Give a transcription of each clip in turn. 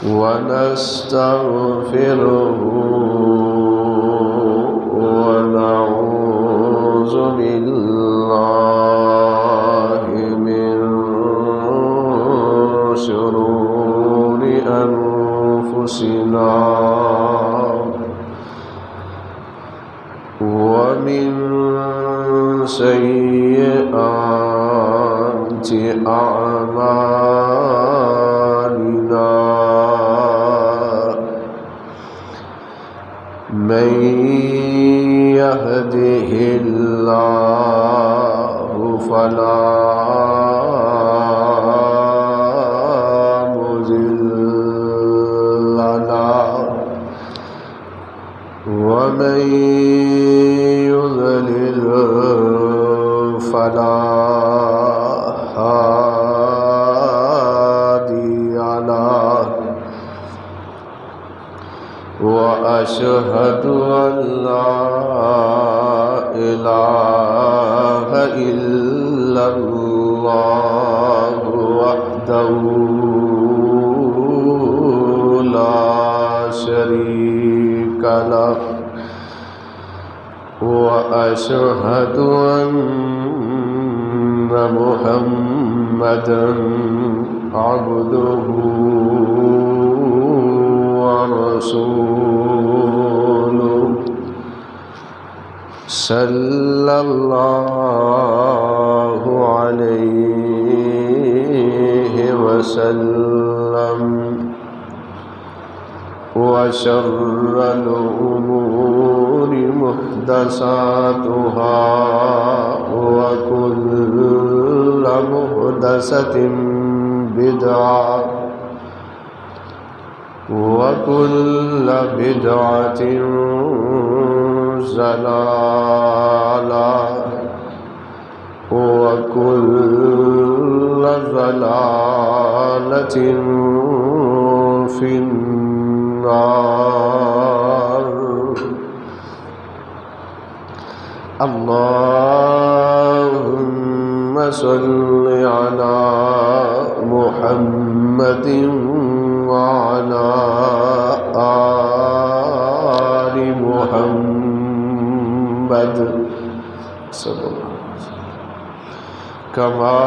ونستغفره ونعوذ بالله من شرور أنفسنا ومن سيئات أعمالنا من يهده الله فلا مضل له ومن يضلل فلا هادي له وأشهد أن لا إله إلا الله وحده لا شريك له وأشهد أن محمدًا عبده ورسوله صلى الله عليه وسلم وشر الأمور محدثاتها وكل محدثة بدعة وكل بدعة ضلالة وكل ضلالة في النار. اللهم صل على محمد وعلى آل محمد صلى الله عليه وسلم كما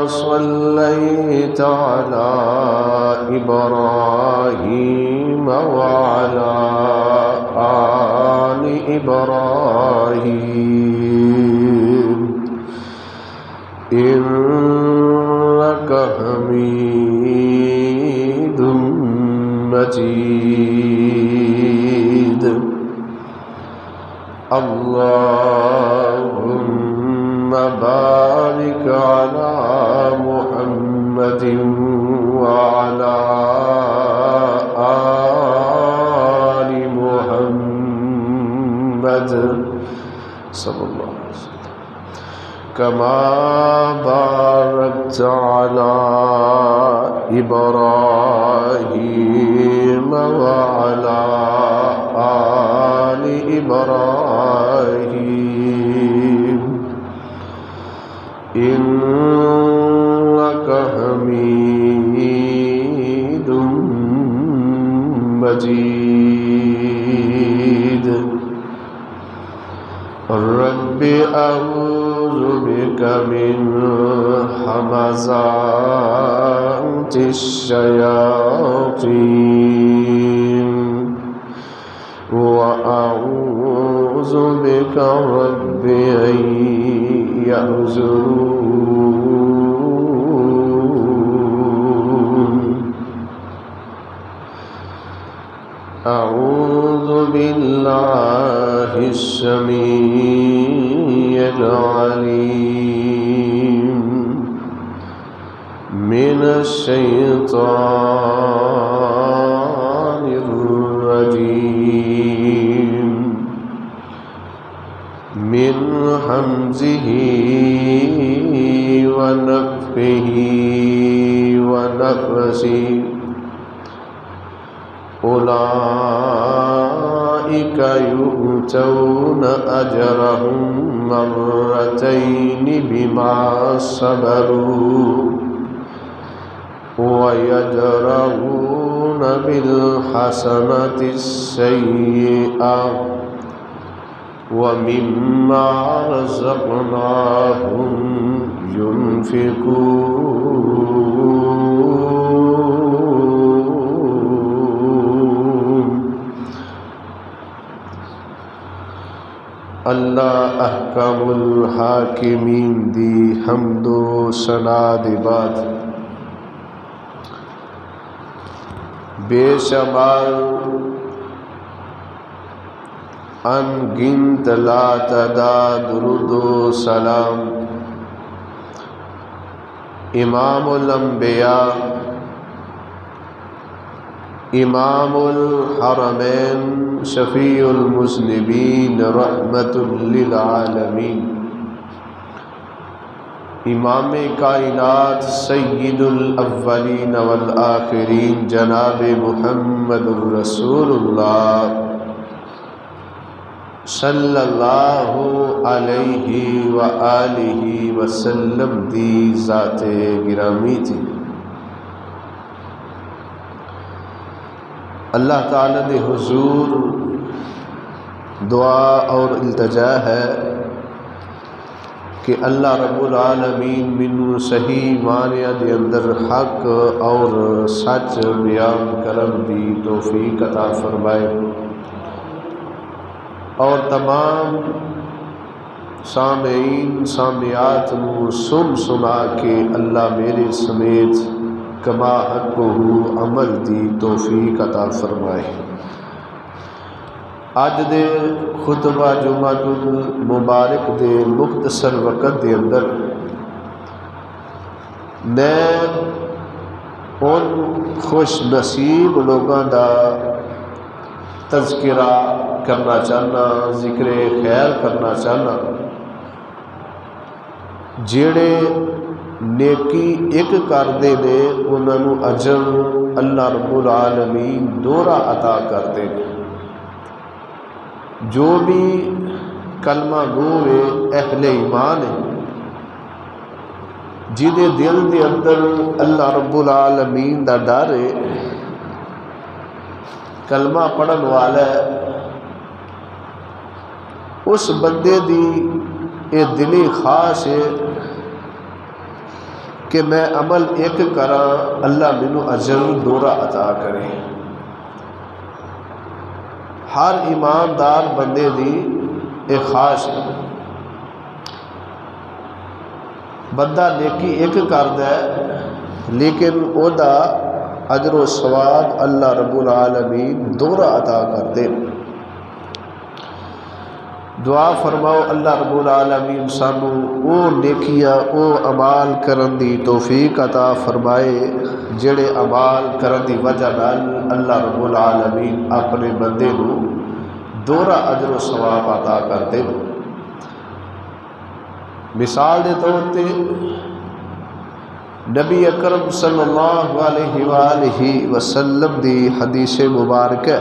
صليت على إبراهيم وعلى آل إبراهيم إنك حميد مجيد. اللهم بارك على محمد وعلى آل محمد صلى الله عليه وسلم كما باركت على إبراهيم وعلى آل إبراهيم إنك حميد مجيد. رب أعوذ بك من همزات الشياطين وأعوذ بك رب أن يحضرون. أعوذ بالله السميع العليم من الشيطان الرجيم من همزه ونفخه ونفسه. أولئك يؤتون أجرهم مرتين بما صبروا وَيَدْرَؤُونَ بِالْحَسَنَةِ السَّيِّئَةَ وَمِمَّا رَزَقْنَاهُمْ يُنْفِقُونَ۔ اللہ احکم الحاکمین دی حمد و ثنا دی بات، بے شمار ان گنت لا تعداد درود و سلام امام الانبیاء امام الحرمین شفیع المذنبین رحمت للعالمین امام کائنات سید الاولین والآخرین جناب محمد الرسول اللہ صلی اللہ علیہ وآلہ وسلم دی ذات گرامی تھی۔ اللہ تعالیٰ دے حضور دعا اور التجا ہے کہ اللہ رب العالمین منو صحیح معنی دے اندر حق اور سچ بیان کرن دی توفیق عطا فرمائے، اور تمام سامعین سامعات نو سنا کے اللہ میرے سمیت کما حقہ عمل دی توفیق عطا فرمائے۔ اج دے خطبہ جمعہ المبارک دے مختصر وقت دے اندر میں ان خوش نصیب لوگاں دا تذکرہ کرنا چاہنا، ذکر خیر کرنا چاہنا جڑے نیکی ایک کردے نے انہاں نوں اجر اللہ رب العالمین دوہرا عطا کردے نے۔ جو بھی کلمہ گو ہے اہل ایمان ہے، جدے دل دے اندر اللہ رب العالمین دا ڈر ہے، کلمہ پڑھن والا ہے، اس بندے دی یہ دلی خواہش ہے کہ میں عمل ایک کراں اللہ مینوں اجر دوہرا عطا کرے۔ ہر ایماندار بندے دی ایک خواہش ہے، بندہ نیکی ایک کردا ہے لیکن او دا اجر و ثواب اللہ رب العالمین دوہرا عطا کر دے۔ دعا فرماؤ اللہ رب العالمین سانو او نیکیاں او عمال کرن دی توفیق عطا فرمائے جڑے عمال کرن دی وجہ نال اللہ رب العالمین اپنے بندے نو دوہرا اجر و ثواب عطا کر دے۔ مثال دے طور تے نبی اکرم صلی اللہ علیہ وآلہ وسلم دی حدیث مبارکہ،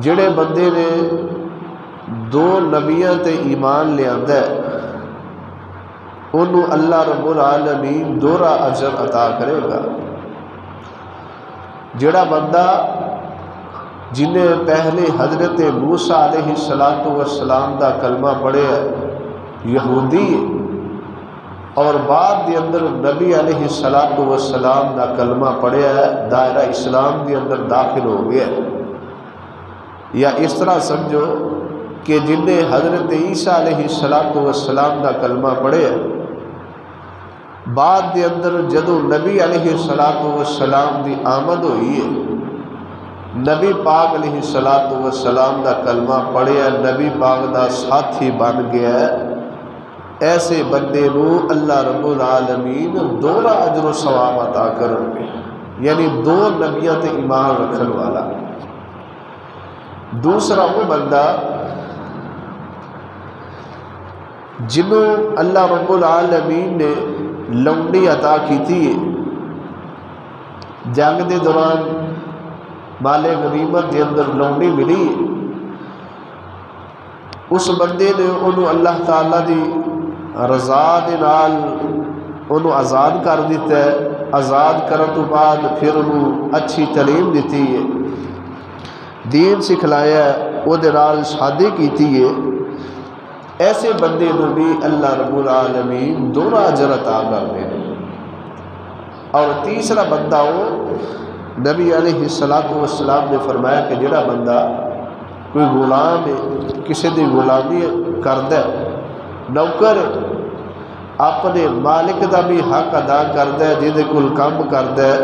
جڑے بندے نے دو نبیاں تے ایمان لے آندا ہے انہوں اللہ رب العالمین دوہرا اجر عطا کرے گا۔ جڑا بندہ جنہیں پہلے حضرت موسیٰ علیہ السلام دا کلمہ پڑھے یہودی اور بعد دے اندر نبی علیہ السلام دا کلمہ پڑھے دائرہ اسلام دے اندر داخل ہو گیا، یا اس طرح سمجھو کہ جنہیں حضرت عیسیٰ علیہ السلام دا کلمہ پڑھے بعد دے اندر جدو نبی علیہ السلام دی آمد ہوئی ہے، نبی پاک علیہ السلام دا کلمہ پڑھے نبی پاک دا ساتھی بن گیا ہے، ایسے بندے نو اللہ رب العالمین دوہرا اجر و ثواب عطا کرن گے، یعنی دو نبیوں تے ایمان رکھن والا۔ دوسرا وہ بندہ جنہوں اللہ رب العالمین نے لونڈی عطا کی تھی، جنگ دے دوران مال غنیمت دے اندر لونڈی ملی، اس بندے نے انہوں اللہ تعالیٰ دی رضا دے نال انہوں آزاد کر دیتا ہے، آزاد کرنے تو بعد پھر انہوں اچھی تعلیم دیتی ہے، دین سکھلایا ہے، وہ نال شادی کیتی ہے، ایسے بندے کو بھی اللہ رب العالمین دوہرا اجر عطا کر دے۔ اور تیسرا بندہ وہ نبی علیہ السلام نے فرمایا کہ جڑا بندہ کوئی غلام ہے، کسی دی غلامی کردا ہے، نوکر اپنے مالک دا بھی حق ادا کردا ہے جہدے کول کام کردا ہے،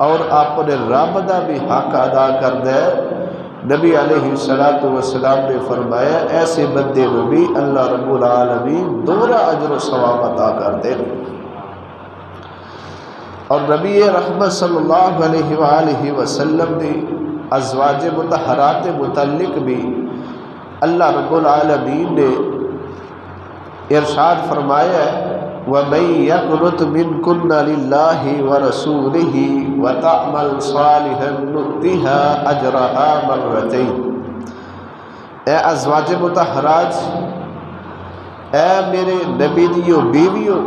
اور اپنے رب دا بھی حق ادا کردا ہے، نبی علیہ السلام نے فرمایا ایسے بندے کو بھی اللہ رب العالمین دوہرا اجر و ثواب عطا کر دے۔ اور نبی رحمت صلی اللہ علیہ وآلہ وسلم نے ازواج مطہرات متعلق بھی اللہ رب العالمین نے ارشاد فرمایا ہے وَمَن يَقْنُتْ مِنْكُنَّ لِلَّهِ وَرَسُولِهِ وَتَعْمَلْ صَالِحًا نُؤْتِهَا أَجْرَهَا مَرَّتَيْنِ۔ اے ازواج مطہرات، اے میرے نبی دیو بیویو،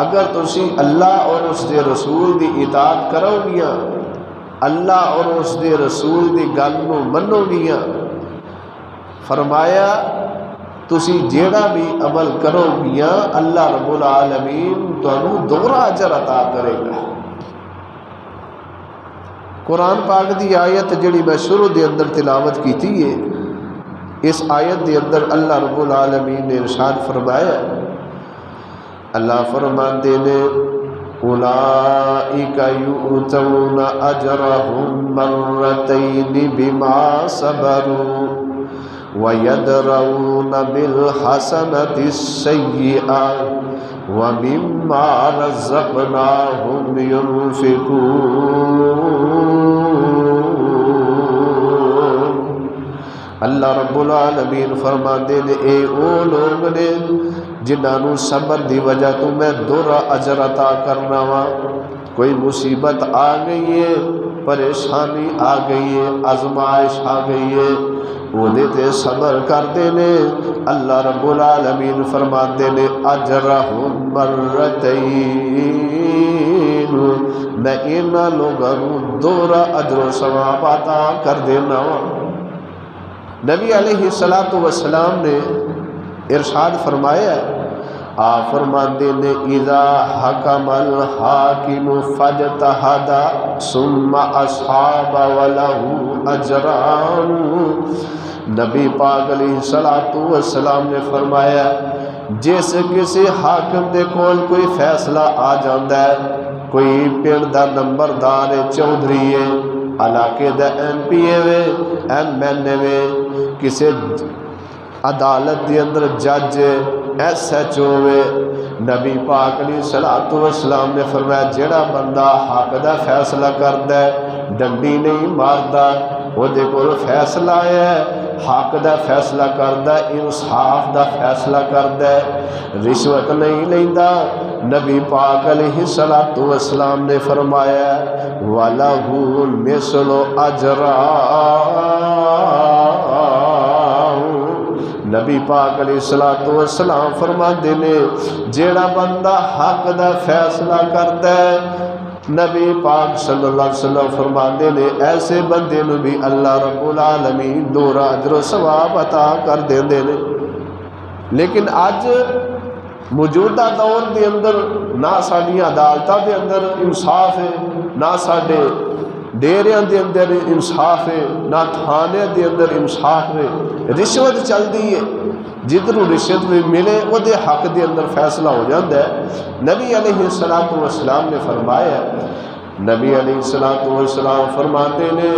اگر تسی اللہ اور اس دے رسول دی اطاعت کرو گیا، اللہ اور اس دے رسول دی گل نو منو گیا، فرمایا تسی جیڑا بھی عمل کرو گیا اللہ رب العالمین تانوں دوہرا اجر عطا کرے گا۔ قرآن پاک دی آیت جڑی میں شروع دے اندر تلاوت کیتی ہے، اس آیت دے اندر اللہ رب العالمین نے ارشاد فرمایا، اللہ فرماندے نے اولئک یؤتون اجرہم مرتین بما صبروا وَيَدْرَؤُونَ بِالْحَسَنَةِ السَّيِّئَةَ وَمِمَّا رَزَقْنَاهُمْ يُنْفِقُونَ۔ اللہ رب العالمین فرماتے نے اے او لوگ نے جنہوں صبر دی وجہ تو میں دوہرا اجر عطا کرنا وا، کوئی مصیبت آ گئی ہے، پریشانی آ گئی ہے، آزمائش آ گئی ہے، وہ دیتے صبر کرتے نے، اللہ رب العالمین فرماتے نے اجرہم مرتین، میں انہاں لوگوں دوہرا اجر و ثواب عطا کر دینا۔ نبی علیہ السلام نے ارشاد فرمایا، آپ فرماتے نے اذا حکم الحاکم فاجتہد ثم اصحاب ولہ اجران۔ نبی پاک علیہ السلام نے فرمایا جس کسی حاکم دے کول کوئی فیصلہ آ جاندہ ہے، کوئی پنڈ دا نمبردار چودھری ہے، علاقے دا MP ہے، MNA ہے، کسی عدالت دی اندر جج SHO ہے، نبی پاک علیہ السلام نے فرمایا جڑا بندہ حق دا فیصلہ کردا ہے، ڈنڈی نہیں ماردا، وہ دے کول فیصلہ ہے، حق دا فیصلہ کردا ہے، انصاف دا فیصلہ کردا ہے، رشوت نہیں لیندا، نبی پاک علیہ السلام نے فرمایا وَلَهُ مِثْلُ أَجْرِهِ۔ نبی پاک علیہ السلام فرماندے نے جیڑا بندہ حق دا فیصلہ کردا ہے، نبی پاک صلی اللہ علیہ وسلم فرماندے نے ایسے بندے نو بھی اللہ رب العالمین دوہرا اجر و ثواب عطا کر دیندے نے۔ لیکن اج موجودہ دور دے اندر نہ ساڈیاں عدالتاں دے اندر انصاف ہے، نہ ساڈے ڈیریاں دے اندر انصاف ہے، نہ تھانے دے اندر انصاف ہے، رشوت چل دی ہے، جدھروں رشوت بھی ملے وہ دے حق دے اندر فیصلہ ہو جاتا ہے۔ نبی علیہ السلام نے فرمایا، نبی علیہ السلام فرماتے نے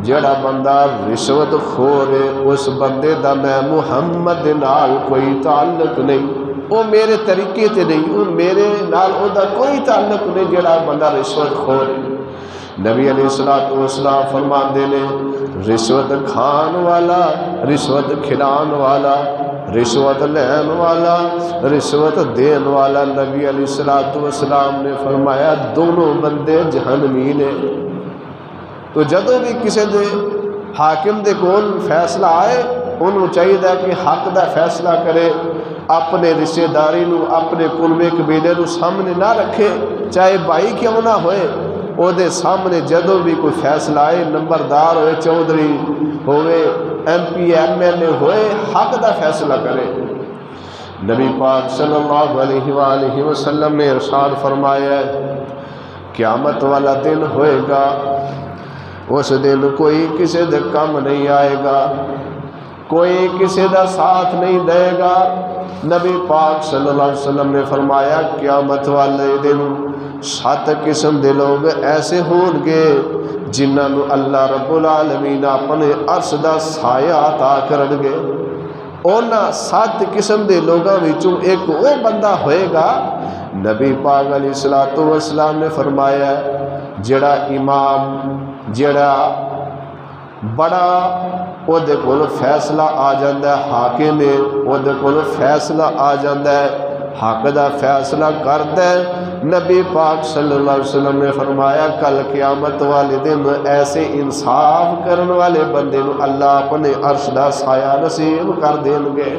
جڑا بندہ رشوت خور ہے اس بندے دا میں محمد نال کوئی تعلق نہیں، وہ میرے طریقے تے نہیں، وہ میرے نال او دا کوئی تعلق نہیں جڑا بندہ رشوت خور ہے۔ نبی علیہ السلام فرماندے نے رشوت کھان والا، رشوت کھلان والا، رشوت لین والا، رشوت دین والا، نبی علیہ السلام نے فرمایا دونوں بندے جہنمی نے۔ تو جدوں بھی کسی دے حاکم دے کول فیصلہ آئے انہوں چاہیے کہ حق دا فیصلہ کرے، اپنے رشتے داری نو، اپنے قربے قبیلے نو سامنے نہ رکھے، چاہے بھائی کیوں نہ ہوئے، او دے سامنے جدوں بھی کوئی فیصلہ آئے، نمبردار ہوئے، چودھری ہوئے، M P M L A ہوئے، حق دا فیصلہ کرے۔ نبی پاک صلی اللہ علیہ وآلہ وسلم نے ارشاد فرمایا ہے قیامت والا دن ہوئے گا، اس دن کوئی کسی دے کم نہیں آئے گا، کوئی کسی دا ساتھ نہیں دے گا۔ نبی پاک صلی اللہ علیہ وسلم نے فرمایا قیامت والے دن 7 قسم دے لوگ ایسے ہون گے جنہاں نو اللہ رب العالمین اپنے عرش دا سایہ عطا کرن گے۔ اونا 7 قسم دے لوگاں وچوں ایک وہ بندہ ہوئے گا، نبی پاک علیہ السلام نے فرمایا جڑا امام، جڑا بڑا او دے کول فیصلہ آ جاندہ ہے، حاکم ہے او دے کول فیصلہ آ جاندہ ہے، حق دا فیصلہ کرتا ہے۔ نبی پاک صلی اللہ علیہ وسلم نے فرمایا کل قیامت والے دن ایسے انصاف کرن والے بندے نو اللہ اپنے عرش دا سایہ نصیب کر دیں گے۔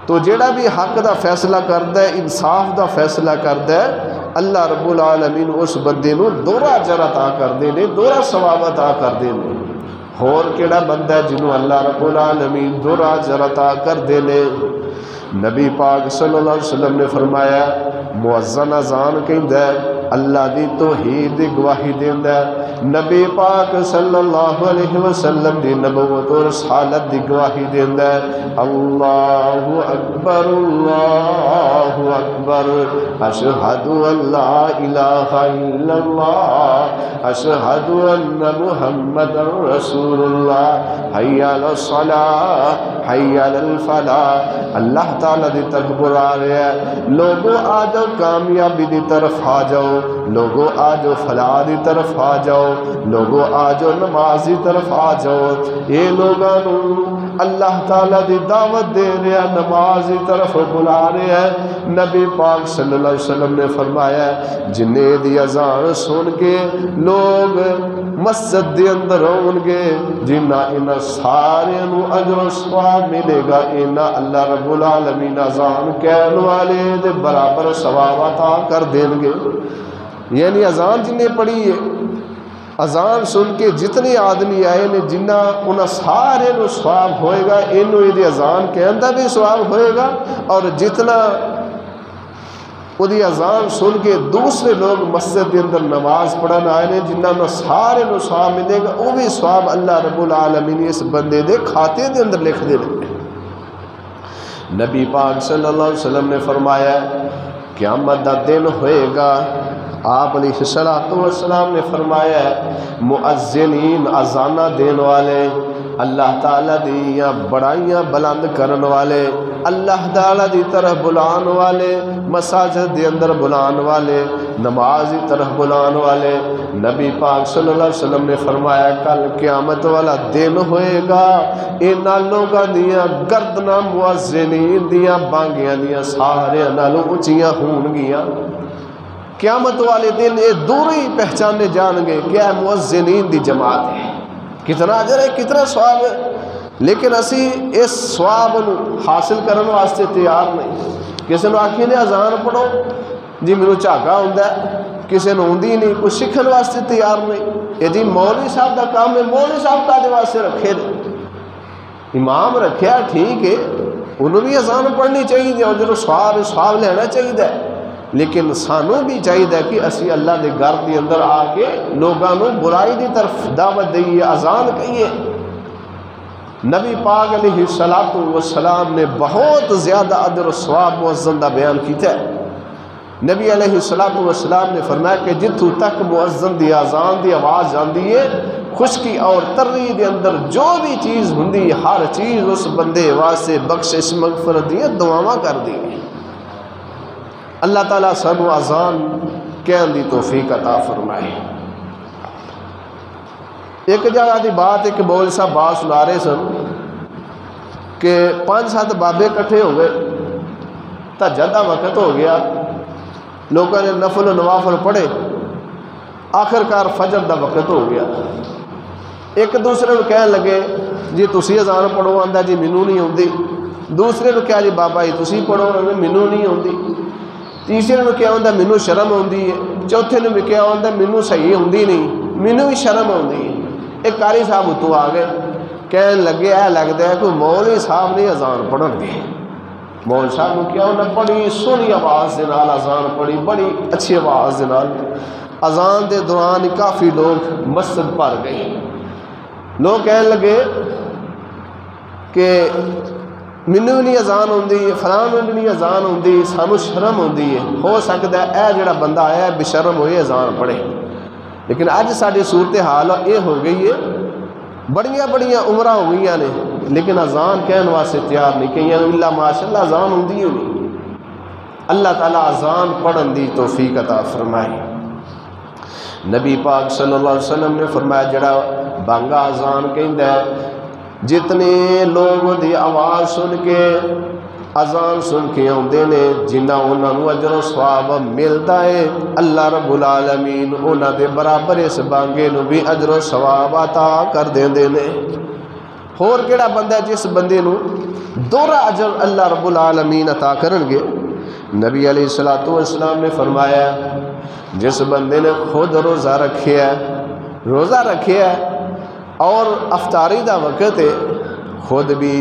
تو جیڑا بھی حق دا فیصلہ کرتا ہے، انصاف دا فیصلہ کرتا ہے، اللہ رب العالمین اس بندے نو دورہ اجر عطا کر دینے، دورہ ثواب عطا کر دینے۔ اور کیڑا بندہ ہے جنہوں اللہ رب العالمین دورہ اجر عطا کر دینے؟ نبی پاک صلی اللہ علیہ وسلم نے فرمایا مؤذن اذان کہندا ہے اللہ دی توحید دی گواہی دیندا ہے، نبی پاک صلی اللہ علیہ وسلم دی نبوت اور رسالت دی گواہی دیندا ہے۔ اللہ اکبر اللہ اکبر، اشہد ان لا الہ الا اللہ، اشہد ان محمد رسول اللہ، حی علی الصلاۃ حی علی الفلاح۔ اللہ تعالیٰ دی طرف بلا رہے ہیں لوگوں آ جاؤ کامیابی دی طرف آ جاؤ، لوگوں آ جاؤ فلاح دی طرف آ جاؤ، لوگوں آ جاؤ نماز دی طرف آ جاؤ۔ یہ لوگوں اللہ تعالیٰ دی دعوت دے رہے ہیں، نماز دی طرف بلا رہے ہیں۔ نبی پاک صلی اللہ علیہ وسلم نے فرمایا جنہیں دی اذان سن کے لوگ مسجد دے اندر ہون گے، جنہ انہاں سارے نو اجر و ثواب ملے گا، انہاں اللہ رب العالمین اذان کہن والے دے برابر ثواب عطا کر دیں گے۔ یعنی اذان جن نے پڑھی ہے، اذان سن کے جتنے آدمی آئے نے جنہ انہاں سارے نو ثواب ہوئے گا، انہوں یہ اذان کہن دا بھی ثواب ہوئے گا، اور جتنا وہ اذان سن کے دوسرے لوگ مسجد کے اندر نماز پڑھن آئے نے جنہ نو سارے نو ثواب ملے گا، وہ بھی ثواب اللہ رب العالمین اس بندے دے کھاتے دے اندر لکھ دے لیں۔ نبی پاک صلی اللہ علیہ وسلم نے فرمایا قیامت دا دن ہوئے گا، آپ علیہ السلام نے فرمایا مؤذنین اذانہ دین والے، اللہ تعالیٰ دیاں بڑائیاں بلند کرن والے، اللہ تعالیٰ دی طرف بلان والے، مساجد دے اندر بلان والے، نماز دی طرف بلان والے۔ نبی پاک صلی اللہ علیہ وسلم نے فرمایا کل قیامت والا دن ہوئے گا، انہاں لوگاں دیاں گردناں مؤذنین دیاں بانگیاں دیاں سارے نالوں اونچیاں ہون گیاں۔ قیامت والے دن یہ دور ہی پہچانے جان گے کیا مؤذنین دی جماعت ہے، کتنا اجر ہے، کتنا ثواب ہے، لیکن اسی اس ثواب حاصل کرنے واسطے تیار نہیں۔ کسی نے آخی نے اذان پڑھو جی میرے جھاگا ہوندا ہے، کسی نے ہوندی نہیں، کوئی سیکھن واسطے تیار نہیں۔ یہ جی مولوی صاحب کا کام ہے، مولوی صاحب کا واسطے رکھے نے، امام رکھیا ٹھیک ہے، انہوں بھی اذان پڑھنی چاہیے اور جو ثواب لینا چاہیے، لیکن سانوں بھی چاہیے کہ اسی اللہ دے گھر دے اندر آ کے لوگاں نو برائی دی طرف دعوت دئیے، اذان کہیے۔ نبی پاک علیہ السلام نے بہت زیادہ اجر و ثواب مؤذن دا بیان کیتا ہے۔ نبی علیہ السلام نے فرمایا کہ جتوں تک مؤذن دی اذان دی آواز آندی ہے، خشکی اور تری دے اندر جو بھی چیز ہوندی، ہر چیز اس بندے واسطے بخشش مغفرت دی دعاواں کر دی۔ اللہ تعالیٰ سانو اذان کہن دی توفیق عطا فرمائے۔ ایک جگہ دی بات ایک مولوی صاحب بات سنا رہے سن کہ 5-7 بابے کٹھے ہو گئے، تہجد دا وقت ہو گیا، لوگوں نے نفل و نوافل پڑھے، آخر کار فجر دا وقت ہو گیا۔ ایک دوسرے کو کہنے لگے جی تسی اذان پڑھو، آندا جی مینوں نہیں آتی۔ دوسرے نو کہا جی بابا جی تسی پڑھو، آندا مینوں نہیں آتی۔ تیسرے نو کیا آندا مینوں شرم آتی ہے۔ چوتھے نو بھی کیا آندا مینوں صحیح آتی نہیں، مینوں بھی شرم آتی ہے۔ ایک قاری صاحب اتوں آ گئے، کہنے لگے اے لگتا ہے کوئی مولوی صاحب نے اذان پڑھن گے۔ مول صاحب نے کیا انہیں بڑی سونی آواز دے نال اذان پڑھی، بڑی اچھی آواز دے نال۔ اذان دے دوران کافی لوگ مسجد بھر گئے۔ لوگ کہنے لگے کہ مینوں بھی نہیں اذان آتی، فلاں بھی نہیں اذان آتی، سانوں شرم آتی ہے۔ ہو سکتا ہے اے جڑا بندہ آیا ہے بشرم ہوئے اذان پڑھے۔ لیکن اج ساری صورتحال یہ ہو گئی ہے، بڑیاں بڑیاں عمرہ ہو گئی نے لیکن اذان کہنے واسطے تیار نہیں، کہیں اللہ ماشاء اللہ اذان ہوندی ہی نہیں۔ اللہ تعالیٰ اذان پڑھن دی توفیق عطا فرمائے۔ نبی پاک صلی اللہ علیہ وسلم نے فرمایا جڑا بانگا اذان کہندا ہے، جتنے لوگ دی آواز سن کے اذان سن کے آتے نے جنہ انہوں اجر و ثواب ملتا ہے، اللہ رب العالمین انہوں دے برابر اس بانگے نو بھی اجر و ثواب عطا کر دیندے نے۔ اور کیڑا بندہ جس بندے نو دوہرا اجر اللہ رب العالمین عطا کرن گے؟ نبی علیہ السلام نے فرمایا جس بندے نے خود روزہ رکھیا ہے اور افطاری دا وقت ہے، خود بھی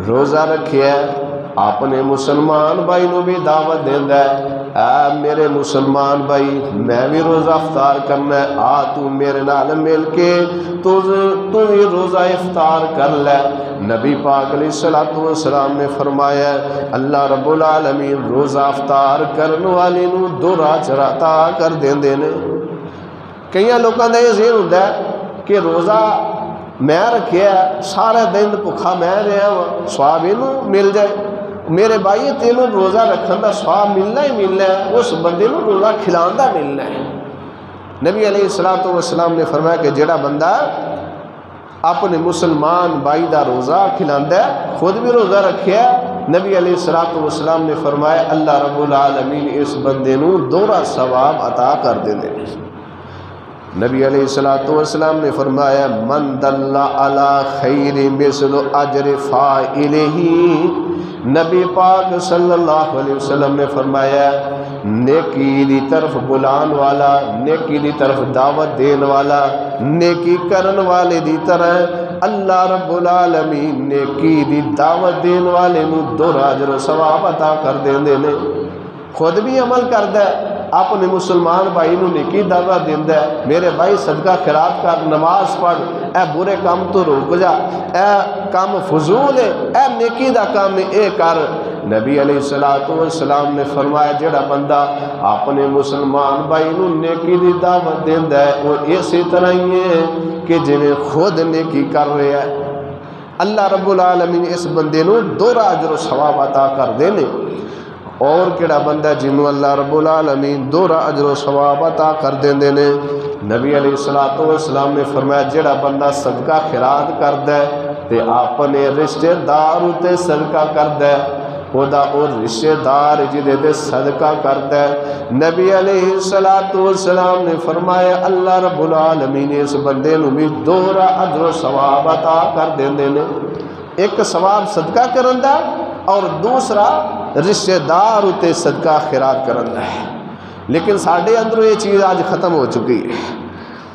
روزہ رکھیا ہے، اپنے مسلمان بھائی نو بھی دعوت دیندا ہے، اے میرے مسلمان بھائی میں بھی روزہ افطار کرنا ہے، آ تو میرے نال مل کے تو بھی روزہ افطار کر لے۔ نبی پاک علیہ السلام نے فرمایا اللہ رب العالمین روزہ افطار کرنے والے نو دوہرا اجر عطا کر دیندے نے۔ کئی لوگوں کا یہ ذہن ہوتا ہے کہ روزہ میں رکھیا ہے، سارا دن بھوکھا میں رہا ہوں، ثواب اینوں مل جائے۔ میرے بھائی تینوں روزہ رکھن دا ثواب ملنا ہی ملنا ہے، اس بندے نو روزہ کھلان دا ملنا ہے۔ نبی علیہ السلام نے فرمایا کہ جڑا بندہ اپنے مسلمان بھائی دا روزہ کھلاندا ہے، خود بھی روزہ رکھیا ہے، نبی علیہ السلام نے فرمایا اللہ رب العالمین اس بندے نو دوہرا ثواب عطا کر دیندے۔ نبی علیہ السلام نے فرمایا من دل علی خیر مثل اجر فاعلہ۔ نبی پاک صلی اللہ علیہ وسلم نے فرمایا نیکی دی طرف بلان والا، نیکی دی طرف دعوت دین والا، نیکی کرن والے دی طرح اللہ رب العالمین نیکی دی دعوت دین والے نو دوہرا اجر و ثواب عطا کر دیندے نے۔ خود بھی عمل کردا ہے، اپنے مسلمان بھائی نو نیکی دعوت دیندا ہے، میرے بھائی صدقہ خیرات کر، نماز پڑھ، اے برے کام تو روک جا، اے کام فضول ہے، اے نیکی دا کام اے کر۔ نبی علیہ السلام نے فرمایا جڑا بندہ اپنے مسلمان بھائی نو نیکی دی دعوت دیندا ہے وہ اسی طرح ہی ہے کہ جویں خود نیکی کر رہا ہے۔ اللہ رب العالمین اس بندے نو دوہرا اجر و ثواب عطا کر دینے۔ اور کیڑا بندہ جنوں اللہ رب العالمین دوہرا اجر و ثواب عطا کر دیندے نے؟ نبی علیہ السلام نے فرمایا جڑا بندہ صدقہ خیرات کردا ہے تے اپنے رشتہ دار تے صدقہ کردا ہے، خدا اور رشتہ دار جدے دے صدقہ کردا ہے، نبی علیہ السلام نے فرمایا اللہ رب العالمین اس بندے نو بھی دوہرا اجر و ثواب عطا کر دیندے نے۔ ایک ثواب صدقہ کرن دا اور دوسرا رشتہ دار تے صدقہ خیرات کرن دا ہے۔ لیکن ساڈے اندروں یہ چیز آج ختم ہو چکی ہے۔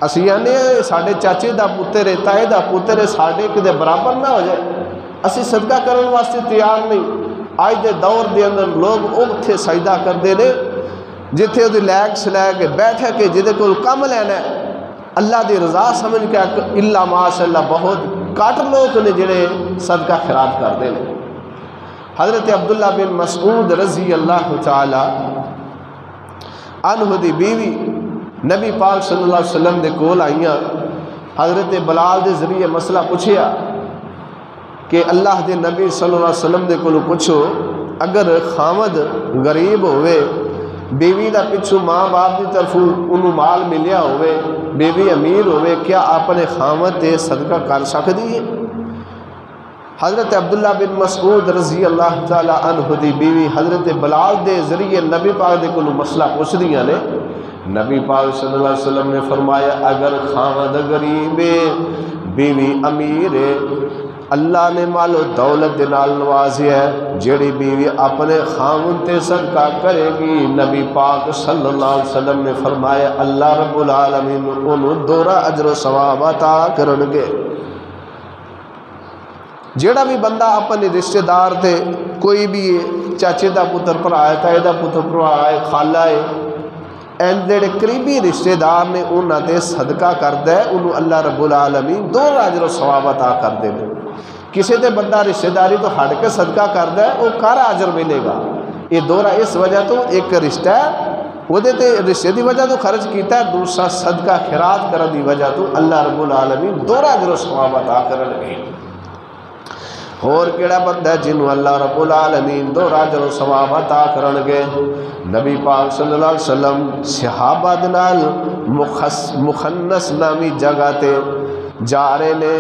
اسی آنے ساڈے چاچے دا پتر ہے، تائے دا پتر ہے، ساڈے کدے برابر نہ ہو جائے، اسی صدقہ کرن واسطے تیار نہیں۔ آج دے دور دے اندر لوگ اوتھے سجدہ کردے نے جتھے وہ لیک سلے کے بیٹھے کے جدے کول کم لینا ہے، اللہ دی رضا سمجھ کے اللہ ماشاء اللہ بہت کٹ لوگ نے جڑے صدقہ خیرات کردے نے۔ حضرت عبداللہ بن مسعود رضی اللہ تعالی عنہ دی بیوی نبی پاک صلی اللہ علیہ وسلم دے کول آئیاں، حضرت بلال دے ذریعے مسئلہ پوچھیا کہ اللہ دے نبی صلی اللہ علیہ وسلم دے کولو پوچھو اگر خامد غریب ہوئے، بیوی دا پچھو ماں باپ دی طرف انہوں مال ملیا ہوئے، بیوی امیر ہوئے، کیا اپنے خامد تے صدقہ کر سکتی ہے؟ حضرت عبداللہ بن مسعود رضی اللہ تعالی عنہ دی بیوی حضرت بلال دے ذریعے نبی پاک دے کولو مسئلہ پوچھ دیاں نے۔ نبی پاک صلی اللہ علیہ وسلم نے فرمایا اگر خامد غریب ہے، بیوی امیر ہے، اللہ نے مال و دولت دے نال نوازیا ہے، جیڑی بیوی اپنے خاوند تے صدقہ کرے گی، نبی پاک صلی اللہ علیہ وسلم نے فرمایا اللہ رب العالمین انہوں دورہ اجر و ثواب عطا کرنگے۔ جیڑا بھی بندہ اپنے رشتہ دار تے کوئی بھی چاچے دا پتر بھرا ہے، تائے دا پتر بھرا ہے، خالہ ہے، این جڑے قریبی رشتہ دار نے انہاں تے صدقہ کردا ہے، انہوں اللہ رب العالمین دورہ اجر و ثواب عطا کر دے گا۔ کسی تے بندہ رشتہ داری تو ہٹ کے صدقہ کردا ہے، وہ کارا اجر ملے گا۔ یہ دورہ اس وجہ تو ایک رشتہ ہے، وہ تے رشتے دی وجہ تو خرچ کیتا ہے، دوسرا صدقہ خیرات کرن دی وجہ تو اللہ رب العالمین دورہ اجر و ثواب عطا کرن گے۔ اور کیڑا بندہ ہے جنہوں اللہ رب العالمین دورہ اجر و ثواب عطا کرن گے؟ نبی پاک صلی اللہ علیہ وسلم صحابہ دے نال مخنس نامی جگہ تے جا رہے نے،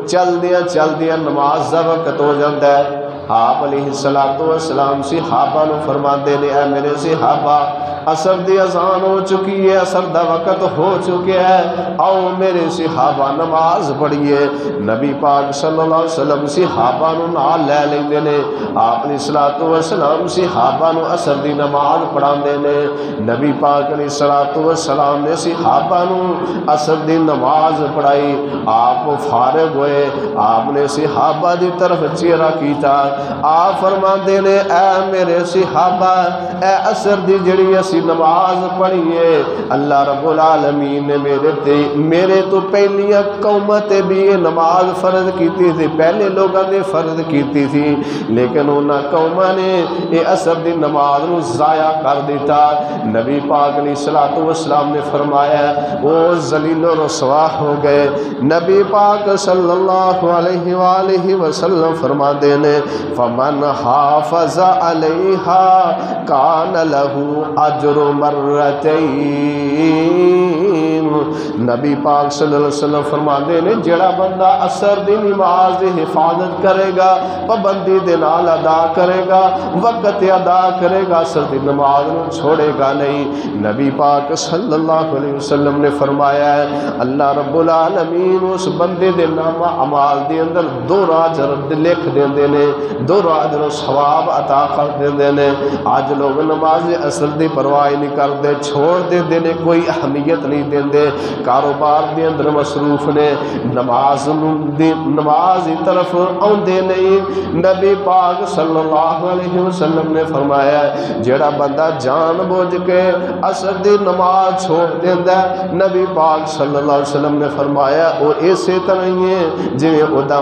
چل دیا نماز دا وقت ہو جاتا ہے۔ آپ علیہ السلام صحابہ نو فرماندے نے اے میرے صحابہ عصر دی اذان ہو چکی ہے، عصر دا وقت ہو چکا ہے، آؤ میرے صحابہ نماز پڑھیے۔ نبی پاک صلی اللہ علیہ وسلم صحابہ نو نال لے لیندے نے، آپ علیہ السلام صحابہ نو عصر دی نماز پڑھاندے نے۔ نبی پاک علیہ السلام نے صحابہ نو عصر دی نماز پڑھائی، آپ فارغ ہوئے، آپ نے صحابہ دی طرف چہرہ کیتا، آپ فرماندے نے اے میرے صحابہ اے عصر دی جڑی اسی نماز پڑھیے، اللہ رب العالمین نے میرے تو پہلیاں قومت بھی یہ نماز فرض کیتی تھی، پہلے لوگوں نے فرض کیتی تھی، لیکن انہاں قوماں نے یہ عصر دی نماز نو ضائع کر دیتا۔ نبی پاک علیہ السلام نے فرمایا وہ ذلیل و رسوا ہو گئے۔ نبی پاک صلی اللہ علیہ وآلہ وسلم فرماتے ہیں فمن حافظ علیہا کان لہو اجر مرتین۔ نبی پاک صلی اللہ علیہ وسلم فرماتے ہیں جڑا بندہ عصر دی نماز دی حفاظت کرے گا، پابندی دے نال ادا کرے گا، وقت ادا کرے گا، عصر دی نماز نو چھوڑے گا نہیں، نبی پاک صلی اللہ علیہ وسلم نے فرمایا ہے اللہ رب العالمین اس بندے دے نام اعمال دے اندر دورہ اجر لکھ دیندے نے، دورہ اجر و ثواب عطا کر دیندے نے۔ آج لوگ نماز عصر دی پرواہ نہیں کرتے، چھوڑ دیندے نے، کوئی اہمیت نہیں دیندے، کاروبار دے اندر مصروف نے، نماز دی طرف آندے نہیں۔ نبی پاک صلی اللہ علیہ وسلم نے فرمایا جڑا بندہ جان بوجھ کے عصر دی نماز چھوڑ دیندا ہے، نبی پاک صلی اللہ علیہ وسلم نے فرمایا وہ اسی طرح ہی ہے جویں او دا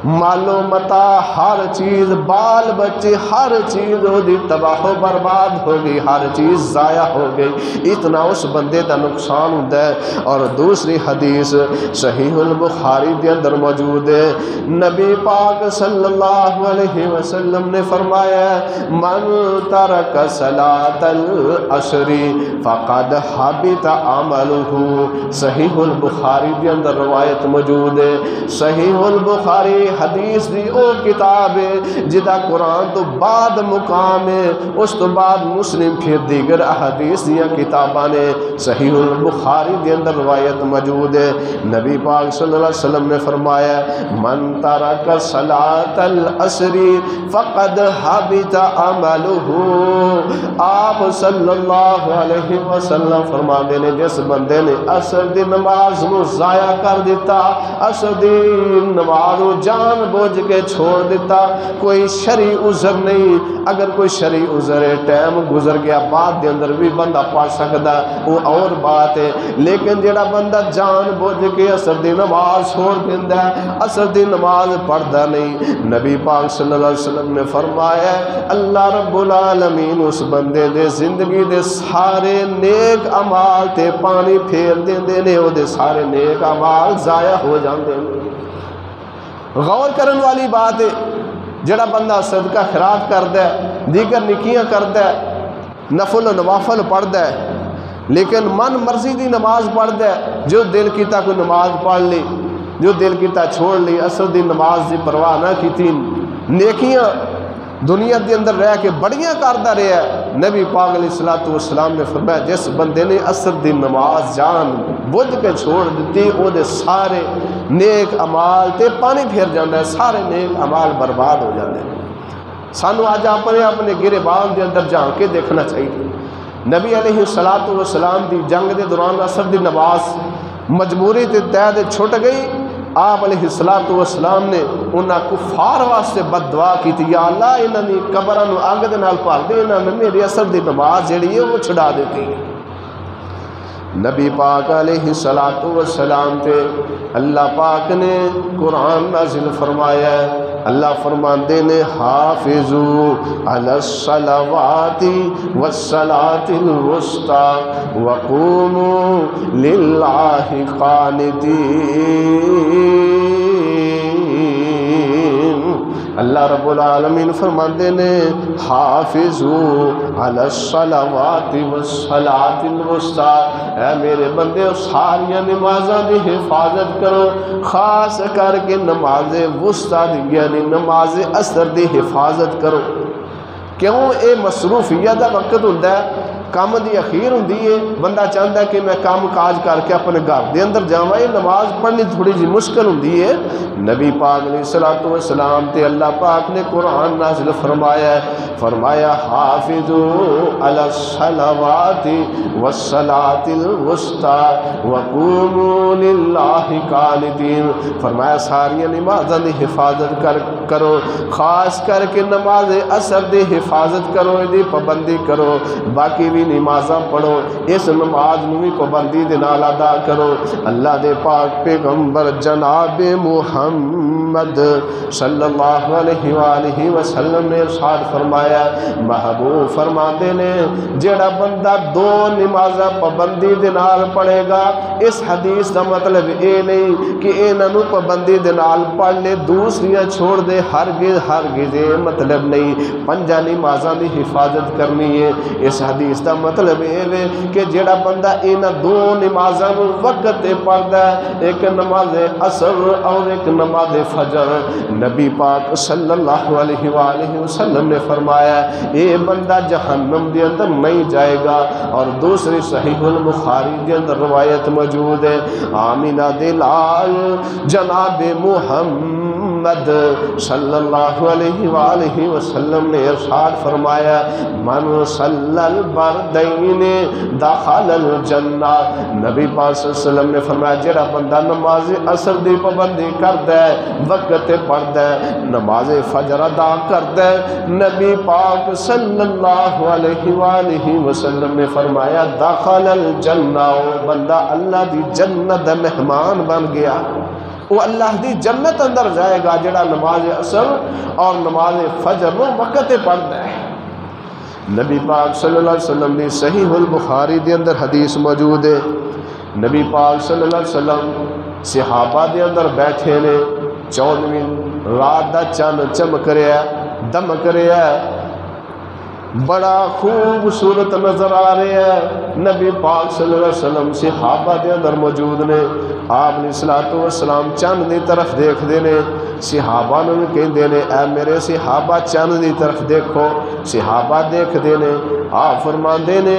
مالو متا ہر چیز، بال بچے ہر چیز وہ دی تباہ و برباد ہو گئی، ہر چیز ضائع ہو گئی، اتنا اس بندے دا نقصان ہوتا ہے۔ اور دوسری حدیث صحیح البخاری دے اندر موجود ہے، نبی پاک صلی اللہ علیہ وسلم نے فرمایا من ترک صلاۃ العصر فقد حبط عملہ۔ صحیح البخاری دے اندر روایت موجود ہے۔ صحیح البخاری حدیث دی او کتاب ہے جدا قرآن تو بعد مقام ہے، اس تو بعد مسلم پھر دیگر احادیث دیا کتاباں نے۔ صحیح البخاری دے اندر روایت موجود ہے، نبی پاک صلی اللہ علیہ وسلم نے فرمایا من ترک صلاۃ العصر فقد حبط عملہ۔ آپ صلی اللہ علیہ وسلم فرماتے ہیں جس بندے نے عصر دی نماز نو ضائع کر دیتا، عصر دی نماز نو جان بوجھ کے چھوڑ دیتا، کوئی شرعی عذر نہیں، اگر کوئی شرعی عذر ہے ٹائم گزر گیا بعد دے اندر بھی بندہ پڑھ سکتا وہ اور بات ہے، لیکن جڑا بندہ جان بوجھ کے عصر دی نماز چھوڑ دیندا ہے، عصر دی نماز پڑھدا نہیں، نبی پاک صلی اللہ علیہ وسلم نے فرمایا اللہ رب العالمین اس بندے دے زندگی دے سارے نیک اعمال تے پانی پھیر دیندے نے، او دے سارے نیک اعمال ضائع ہو جاندے نے۔ غور کرن والی بات ہے جڑا بندہ صدقہ خیرات کردا ہے، دیگر نیکیاں کردا ہے، نفل و نوافل پڑھدا ہے، لیکن من مرضی دی نماز پڑھدا ہے، جو دل کیتا کوئی نماز پڑھ لی، جو دل کیتا چھوڑ لی، عصر دی نماز دی پرواہ نہ کیتی، نیکیاں دنیا دے اندر رہ کے بڑیاں کردا رہا ہے، نبی پاک علیہ الصلوۃ والسلام نے فرمایا جس بندے نے عصر دی نماز جان بجھ کے چھوڑ دیتی وہ دے سارے نیک اعمال تے پانی پھر جانا ہے، سارے نیک اعمال برباد ہو جاتے ہیں۔ سانو آج اپنے گریبان دے اندر جھانک کے دیکھنا چاہیے۔ نبی علیہ الصلوۃ والسلام دی جنگ دے دوران عصر دی نماز مجبوری تے دے چھٹ گئی، آپ علیہ الصلوۃ والسلام نے انہاں کفار واسطے بد دعا کی تھی، یا اللہ انہاں دی قبراں نوں اگ دے نال بھر دے، انہاں نے میری عصر دی نماز جڑی ہے وہ چھڑا دیتی۔ نبی پاک علیہ الصلوۃ والسلام تے اللہ پاک نے قرآن نازل فرمایا ہے۔ اللہ فرماندے نے حافظوا علی الصلوات والصلاۃ الوسطی وقوموا للہ قانتین۔ اللہ رب العالمین فرماندے نے حافظوا علی الصلوات والصلاۃ الوسطی، اے میرے بندے ساریاں نمازاں دی حفاظت کرو، خاص کر کے نماز وسطی دی یعنی نماز عصر دی حفاظت کرو۔ کیوں؟ اے مصروفیت دا وقت ہوندا ہے، کام دی اخیر ہوندی ہے، بندہ چاہتا ہے کہ میں کام کاج کر کے اپنے گھر دے اندر جاواں، یہ نماز پڑھنی تھوڑی جی مشکل ہوندی ہے۔ نبی پاک علیہ الصلوۃ والسلام تے اللہ پاک نے قرآن نازل فرمایا ہے، فرمایا حافظوا علی الصلوات والصلاۃ الوسطی وقوموا للہ قانتین، فرمایا ساری نمازاں دی حفاظت کرو، خاص کر کے نماز عصر دی حفاظت کرو، دی پابندی کرو، باقی بھی نمازاں پڑھو، اس نماز نو بھی پابندی دے نال ادا کرو۔ اللہ دے پاک پیغمبر جناب محمد صلی اللہ علیہ وآلہ وسلم نے ارشاد فرمایا، محبوب فرماندے نے جڑا بندہ دو نمازاں پابندی دے نال پڑھے گا، اس حدیث دا مطلب اے نہیں کہ انہاں نو پابندی دے نال پڑھ لے دوسریاں چھوڑ دے، ہرگز یہ مطلب نہیں۔ پنجاں نمازاں دی حفاظت کرنی ہے، اس حدیث دا مطلب یہ کہ جڑا بندہ انہاں دو نمازاں وقت تے پڑھدا ہے، ایک نماز عصر اور ایک نماز فجر، نبی پاک صلی اللہ علیہ وآلہ وسلم نے فرمایا یہ بندہ جہنم دے اندر نہیں جائے گا۔ اور دوسری صحیح البخاری دے اندر روایت موجود ہے، آمینہ دے لال جناب محمد صلی اللہ علیہ وآلہ وسلم نے ارشاد فرمایا، من صلی البردین دخل الجنہ، نبی پاک صلی اللہ علیہ وسلم نے فرمایا جڑا بندہ نماز عصر دی پابندی کردا ہے، وقت پڑھدا ہے، نماز فجر ادا کردا ہے، نبی پاک صلی اللہ علیہ وآلہ وسلم نے فرمایا دخل الجنہ، وہ بندہ اللہ دی جنت دا مہمان بن گیا، وہ اللہ دی جنت اندر جائے گا جڑا نماز عصر اور نماز فجر نو وقت پڑھدا ہے۔ نبی پاک صلی اللہ علیہ وسلم نے صحیح البخاری دے اندر حدیث موجود ہے، نبی پاک صلی اللہ علیہ وسلم صحابہ دے اندر بیٹھے نے، 14ویں رات دا چند چمک رہا ہے، دمک رہا ہے، بڑا خوبصورت نظر آ رہا ہے، نبی پاک صلی اللہ علیہ وسلم صحابہ دے اندر موجود نے، آپ علیہ الصلوۃ والسلام چند دی طرف دیکھ دے نے، صحابہ نے بھی کہندے نے اے میرے صحابہ چند دی طرف دیکھو، صحابہ دیکھ دے نے، آپ فرماندے نے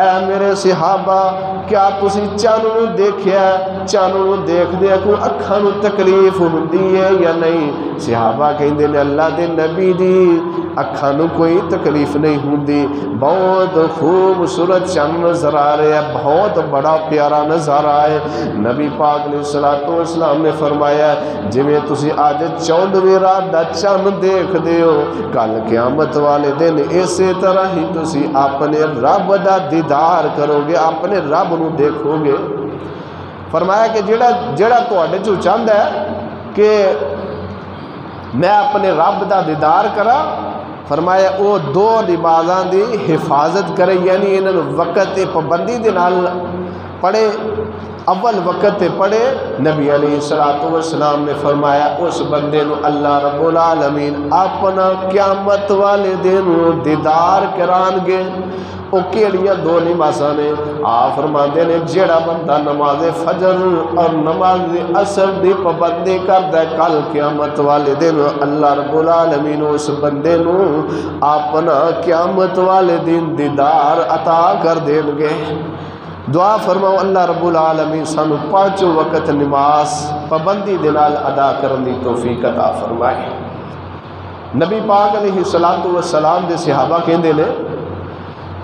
اے میرے صحابہ کیا تسی چند نو دیکھیا، چند نو دیکھ دیا کوئی اکھاں نو تکلیف ہوندی ہے یا نہیں؟ صحابہ کہندے نے اللہ دے نبی دی اکھاں نو کوئی تکلیف نہیں ہوندی، بہت خوبصورت چند نظر آ رہا ہے، بہت بڑا پیارا نظارہ ہے۔ نبی پاک علیہ الصلوۃ والسلام نے فرمایا جویں تسی اج 14ویں رات دا چند دیکھ دے ہو، کل قیامت والے دن اسی طرح ہی تسی اپنے رب دا دیدار کرو گے، اپنے رب نو دیکھو گے۔ فرمایا کہ جڑا تواڈے چوں چاہندا ہے کہ میں اپنے رب دا دیدار کرا، فرمایا وہ دو نمازاں دی حفاظت کرے، یعنی انہاں نوں وقت پابندی دے نال پڑھے، اول وقت پڑھے نبی علیہ السلام نے فرمایا اس بندے نو اللہ رب العالمین اپنا قیامت والے دن دیدار کران گے۔ وہ کیڑیاں دو نمازاں نے؟ آپ فرماندے نے جیڑا بندہ نماز فجر اور نماز عصر دی پابندی کردا ہے کل قیامت والے دن اللہ رب العالمین اس بندے نو اپنا قیامت والے دن دیدار عطا کر دین گے۔ دعا فرماؤ اللہ رب العالمین سانو پانچوں وقت نماز پابندی دے نال ادا کرن دی توفیق عطا فرمائے۔ نبی پاک علیہ السلام دے صحابہ کہندے نے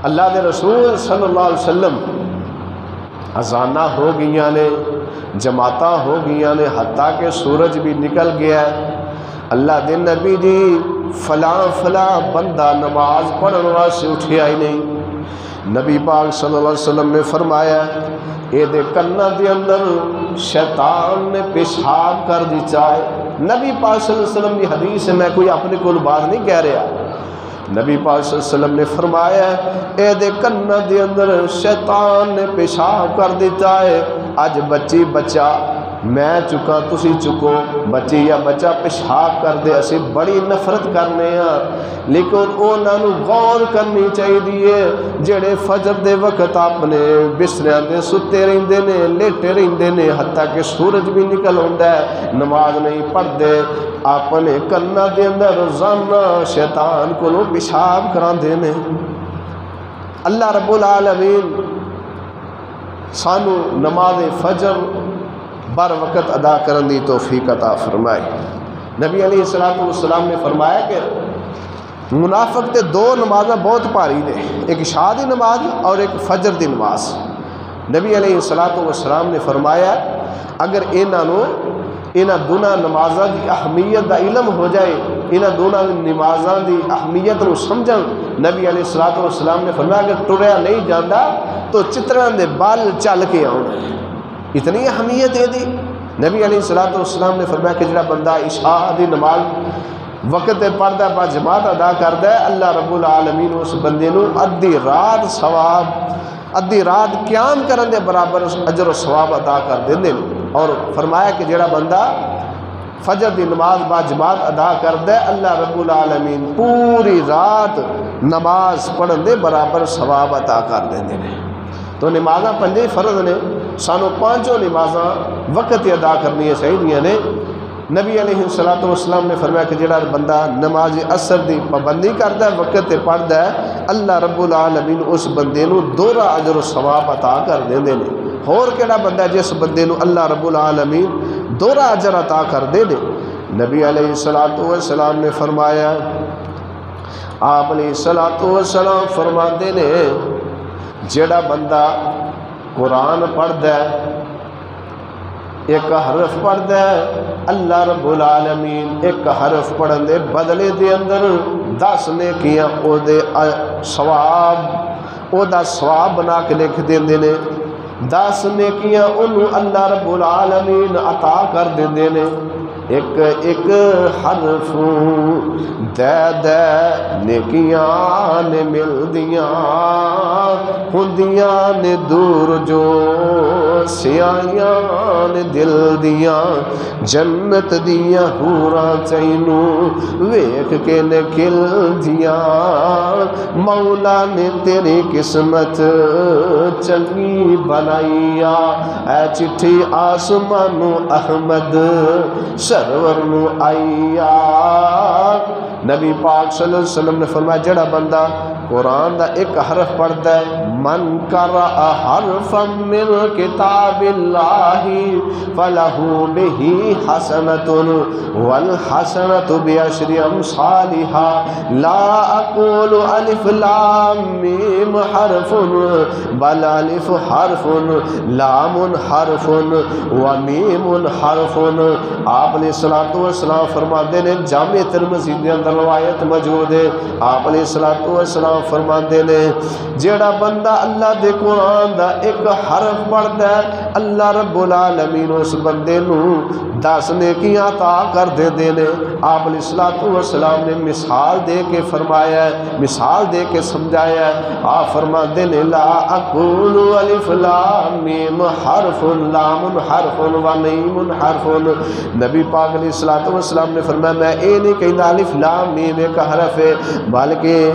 اللہ دے رسول صلی اللہ علیہ وسلم اذاناں ہو گئیاں نے، جماعتاں ہو گئیاں نے، حتیٰ کہ سورج بھی نکل گیا ہے، اللہ دے نبی جی فلاں فلاں بندہ نماز پڑھن واسطے اٹھیا ہی نہیں۔ نبی پاک صلی اللہ علیہ وسلم نے فرمایا اے دے کناں دے اندر شیطان نے پیشاب کر دی چاہے۔ نبی پاک صلی اللہ علیہ وسلم کی حدیث ہے، میں کوئی اپنے کول بات نہیں کہہ رہا۔ نبی پاک صلی اللہ علیہ وسلم نے فرمایا اے دے کناں دے اندر شیطان نے پیشاب کر دیتا ہے۔ اج بچی بچہ میں چکا تسی چکو، بچی یا بچہ پیشاب کر دے اسی بڑی نفرت کرنے ہاں، لیکن انہاں نو غور کرنی چاہیے جڑے فجر دے وقت اپنے بستریاں دے ستے رہندے نے، لیٹے رہندے نے، حتیٰ کہ سورج بھی نکل ہوندا ہے، نماز نہیں پڑھدے، اپنے کناں دے اندر روزانہ شیطان کولوں پیشاب کراندے نے۔ اللہ رب العالمین سانو نماز فجر بر وقت ادا کرن دی توفیق عطا فرمائے۔ نبی علیہ السلام نے فرمایا کہ منافق تے دو نمازاں بہت بھاری نے، ایک عشاء دی نماز اور ایک فجر دی نماز۔ نبی علیہ السلام نے فرمایا اگر انہاں دونوں نمازاں دی اہمیت دا علم ہو جائے، انہاں دونوں نمازاں دی اہمیت نو سمجھن، نبی علیہ السلام نے فرمایا اگر ٹریا نہیں جاندا تو چتراں دے بال چل کے آؤ، اتنی اہمیت ہے دی۔ نبی علیہ السلام نے فرمایا کہ جڑا بندہ عشاء دی نماز وقت پڑھدا با جماعت ادا کردا ہے، اللہ رب العالمین اس بندے نو ادھی رات ثواب، ادھی رات قیام کرن دے برابر اجر و ثواب ادا کر دیندے نے۔ اور فرمایا کہ جڑا بندہ فجر دی نماز با جماعت ادا کردا ہے، اللہ رب العالمین پوری رات نماز پڑھن دے برابر ثواب عطا کر دیندے نے۔ تو نمازاں پنجے فرض نے، سانو پانچوں نمازاں وقت ادا کرنی چاہیے نے۔ نبی علیہ السلام نے فرمایا کہ جڑا بندہ نماز عصر دی پابندی کردا ہے، وقت پڑھدا ہے، اللہ رب العالمین اس بندے نو دوہرا اجر و ثواب عطا کر دیندے نے۔ اور کیڑا بندہ جس بندے نو اللہ رب العالمین دوہرا اجر عطا کر دے نے؟ نبی علیہ السلام نے فرمایا، آپ علیہ السلام فرماندے نے جڑا بندہ قرآن پڑھدا ہے، ایک حرف پڑھدا ہے، اللہ رب العالمین ایک حرف پڑھن دے بدلے دے اندر 10 نیکیاں او دے ثواب بنا کے لکھ دیندے نے۔ 10 نیکیاں انہوں اللہ رب العالمین عطا کر دیندے نے۔ ایک ایک حرف دے نیکیاں نے ملدیاں ہندیاں نے دور جو سیائیاں نے دل دیاں جنت دیاں حوراں چینوں ویکھ کے نے کھل دیاں مولا نے تیری قسمت چنگی بنائیا اے چٹھی آسمانو احمد سرور نو آئیا۔ نبی پاک صلی اللہ علیہ وسلم نے فرمایا جڑا بندہ قرآن دا ایک حرف پڑھتا ہے، من قرأ حرفا من کتاب اللہ فلہ بہ حسنۃ والحسنۃ بعشر امثالها لا اقول الف لام میم حرف بل الف حرف لام حرف ومیم حرف۔ آپ علیہ الصلوۃ والسلام فرماتے نے جامع ترمذی دے اندر روایت موجود ہے، آپ علیہ الصلوۃ والسلام فرماتے نے جیڑا بندہ اللہ دے قرآن دا ایک حرف پڑھدا ہے اللہ رب العالمین اس بندے نو 10 نیکیاں عطا کر دیندے نے۔ آپ علیہ الصلوۃ والسلام نے مثال دے کے فرمایا ہے، مثال دے کے سمجھایا ہے۔ آپ فرماتے نے لا اقول الف لام میم حرف لام حرف و میم حرف، نبی پاک علیہ الصلوۃ والسلام نے فرمایا میں اے نہیں کہنا الف لام میم ایک حرف ہے، بلکہ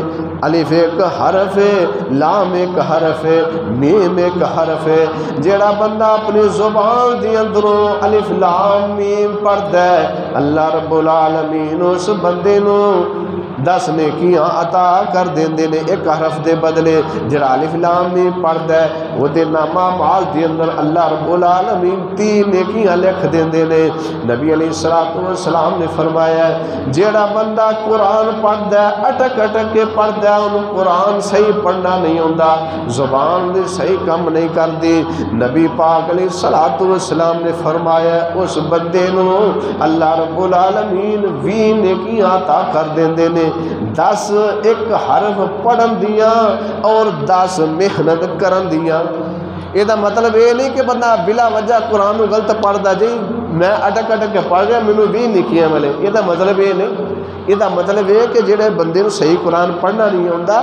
الف ایک حرف ہے، لام ایک حرف ہے، میم ایک حرف ہے۔ جیڑا بندہ اپنی زبان دی اندروں الف لام میم پڑھدا ہے اللہ رب العالمین اس بندے نو 10 نیکیاں عطا کر دیندے نے ایک حرف دے بدلے۔ جڑا الف لام میم پڑھدا ہے وہ دے نامہ اعمال دے اندر اللہ رب العالمین 3 نیکیاں لکھ دیندے نے۔ نبی علیہ الصلوۃ والسلام نے فرمایا ہے جیڑا بندہ قرآن پڑھدا ہے اٹک اٹک کے پڑھدا ہے انہوں قرآن صحیح پڑھنا نہیں ہوندا، زبان دے صحیح کم نہیں کردی، نبی پاک علیہ الصلوۃ والسلام نے فرمایا اس بندے نو اللہ رب العالمین 20 نیکیاں عطا کر دیندے نے، 10 ایک حرف پڑھن دیاں اور 10 محنت کرن دیاں۔ یہ دا مطلب یہ نہیں کہ بندہ بلا وجہ قرآن غلط پڑھدا جی میں اٹک اٹک کے پڑھ گیا مینوں 20 نیکیاں ملے، یہ دا مطلب یہ نہیں۔ یہ دا مطلب یہ کہ جڑے بندے نو صحیح قرآن پڑھنا نہیں ہوندا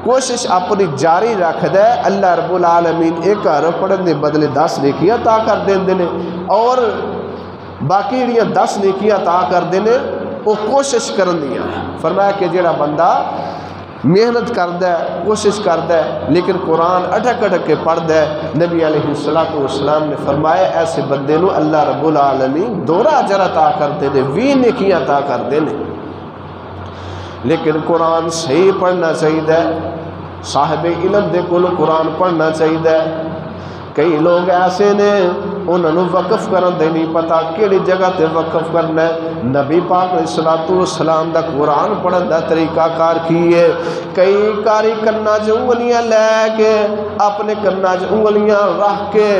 کوشش اپنی جاری رکھدا ہے اللہ رب العالمین ایک حرف پڑھن دے بدلے 10 نیکیاں عطا کر دیندے نے، اور باقی جڑیاں 10 نیکیاں عطا کردے نے وہ کوشش کرن دیاں۔ فرمایا کہ جڑا بندہ محنت کردا ہے کوشش کردا ہے لیکن قرآن اٹک اٹک کے پڑھدا ہے، نبی علیہ الصلوۃ والسلام نے فرمایا ایسے بندے نو اللہ رب العالمین 2 اجر عطا کردے نے، 20 نیکیاں عطا کردے نے۔ لیکن قرآن صحیح پڑھنا چاہیے، صاحب علم دے کول قرآن پڑھنا چاہیے۔ کئی لوگ ایسے نے انہوں نے وقف کرن دے نہیں پتا کیڑی جگہ تے وقف کرنا ہے۔ نبی پاک علیہ الصلوۃ والسلام دا قرآن پڑھن دا طریقہ کار کی ہے، کئی کاری کنا چ انگلیاں لے کے اپنے کنا چ انگلیاں رکھ کے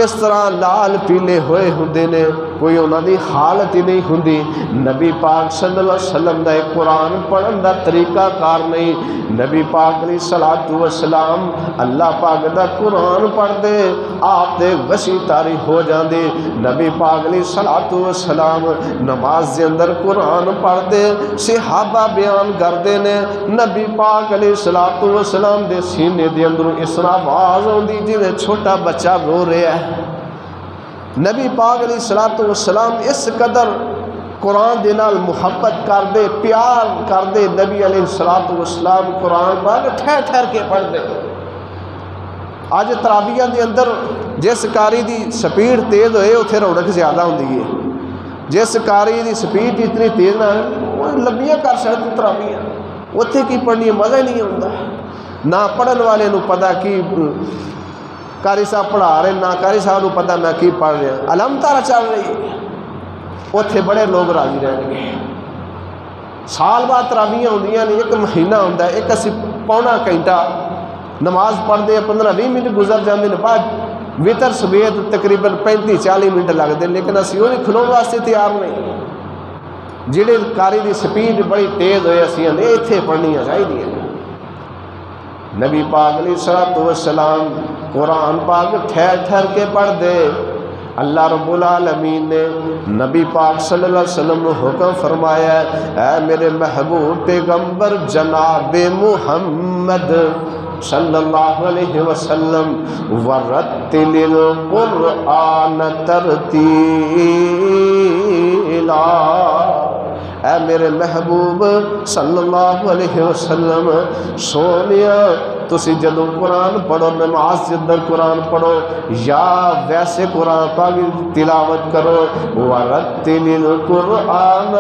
اس طرح لال پیلے ہوئے ہوندے نے، کوئی انہاں دی حالت ہی نہیں ہوندی۔ نبی پاک صلی اللہ علیہ وسلم دا قرآن پڑھن دا طریقہ کار نہیں۔ نبی پاک علیہ الصلوۃ والسلام اللہ پاک دا قرآن پڑھ دے آپ دے وسیع تاری ہو جاندے۔ نبی پاک علیہ الصلوۃ والسلام نماز دے اندر قرآن پڑھ دے، صحابہ بیان کردے نے نبی پاک علیہ الصلوۃ والسلام دے سینے دے اندروں اس طرح آواز ہوندی جویں چھوٹا بچہ رو رہا ہے۔ نبی پاک علیہ الصلوۃ والسلام اس قدر قرآن دے نال محبت کر دے پیار کر دے، نبی علیہ الصلوۃ والسلام قرآن پاک ٹھہر ٹھہر کے پڑھ دے۔ اج تراویح دے اندر جس کاری دی سپیڈ تیز ہوئے اتنے رونق زیادہ ہوندی ہے، جس کاری دی سپیڈ اتنی تیز نہ وہ لمبیاں کر سکتے تراویح، اتنے کی پڑھنی مزہ ہی نہیں آتا۔ نہ پڑھن والے نو پتہ کی قاری صاحب پڑھا رہے، نہ قاری صاحب نو پتہ میں کی پڑھ رہا، علم تارا چل رہی ہے، اتنے بڑے لوگ راضی رہن گے۔ سال بعد تراویح ہوندیاں نے، ایک مہینہ ہوتا ہے، ایک اسی پونا گھنٹہ نماز پڑھتے 15-20 منٹ گزر جاتے ہیں، بعد وطر سمیت تقریباً 35-40 منٹ لگتے ہیں، لیکن اسی وہ کھلون واسطے تیار نہیں۔ جہے کاری دی سپیڈ بڑی تیز ہوئے اسی اتنے پڑھنیاں چاہیے۔ نبی پاک علیہ الصلوۃ والسلام قرآن پاک ٹھہر ٹھہر کے پڑھ دے۔ اللہ رب العالمین نے نبی پاک صلی اللہ علیہ وسلم نے حکم فرمایا اے میرے محبوب پیغمبر جناب محمد صلی اللہ علیہ وسلم ورتل القرآن ترتیلا، اے میرے محبوب صلی اللہ علیہ وسلم سونیا تسی جدو قرآن پڑھو نماز کے اندر قرآن پڑھو یا ویسے قرآن پاک تلاوت کرو، ورتل القرآن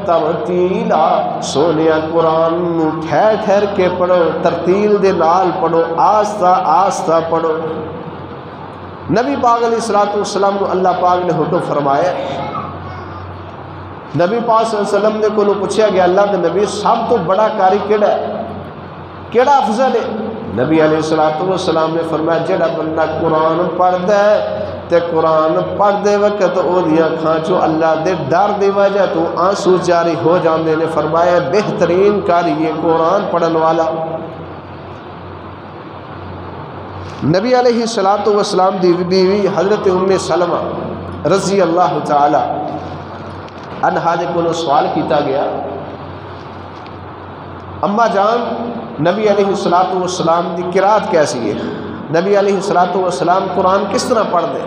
ترتیلا، سونیا قرآن ٹھہر ٹھہر کے پڑھو، ترتیل دے نال پڑھو، آہستہ آہستہ پڑھو۔ نبی پاک علیہ الصلوۃ والسلام کو اللہ پاک نے حکم فرمایا۔ نبی پاک صلی اللہ علیہ وسلم نے کو پوچھا گیا اللہ کے نبی سب تو بڑا کاری کیڑا ہے، کیڑا افضل ہے؟ نبی علیہ الصلوۃ والسلام نے فرمایا جڑا بندہ قرآن پڑھتا ہے تے قرآن پڑھ دے وقت او دیاں کھاں چو اللہ دے ڈر دی وجہ تو آنسو جاری ہو جاندے نے. فرمایا بہترین کاری یہ قرآن پڑھن والا. نبی علیہ السلام دی بیوی حضرت ام سلمہ رضی اللہ تعالی عنہا دے کولوں سوال کیتا گیا، اما جان نبی علیہ السلام دی قرات کیسی ہے؟ نبی علیہ السلام قرآن کس طرح پڑھ دے؟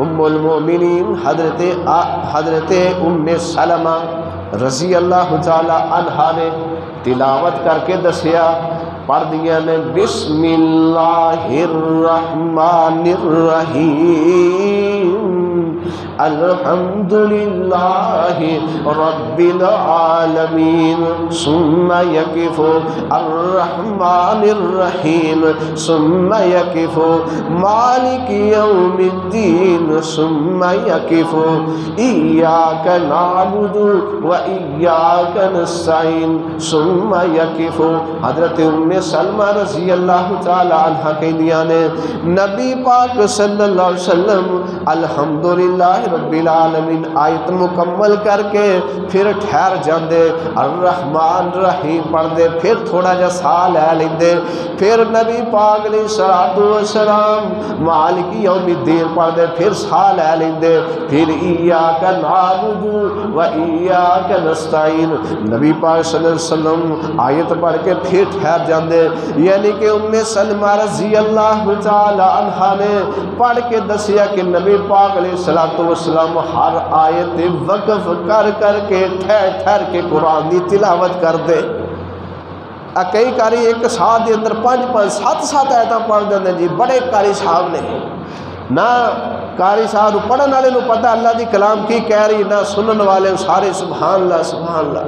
ام المومنین حضرت ام سلمہ رضی اللہ تعالی عنہا نے تلاوت کر کے دسیا، پڑھ دیا نے بسم اللہ الرحمن الرحیم الحمدللہ رب العالمین ثم یقف الرحمن الرحیم ثم یقف مالک یوم الدین ثم یقف ایاک نعبد و ایاک نستعین ثم یقف. حضرت ام سلمہ رضی اللہ تعالی عنہ کہندیاں نے نبی پاک صلی اللہ علیہ وسلم الحمدللہ رب العالمین آیت مکمل کر کے پھر ٹھہر جاندے، الرحمن الرحیم پڑھ دے، پھر تھوڑا جا سا لے لیندے، پھر نبی پاک علیہ السلام مالک یوم الدین پڑھ دے، پھر سا لے لیندے، پھر ایاک نعبد و ایاک نستعین نبی پاک صلی اللہ علیہ وسلم آیت پڑھ کے پھر ٹھہر جاندے. یعنی کہ ام سلمہ رضی اللہ تعالی عنہ نے پڑھ کے دسیا کہ نبی پاک علیہ السلام ہر آیت وقف کر کر کے ٹھہر کے قرآن دی تلاوت کر دے. کئی کاری ایک ساتھ دے اندر 5-7 آیتاں پڑھ دیں جی، بڑے قاری صاحب نے نہ قاری صاحب پڑھن والے پتہ اللہ دی کلام کی کہہ رہی، نہ سنن والے سارے سبحان اللہ سبحان اللہ.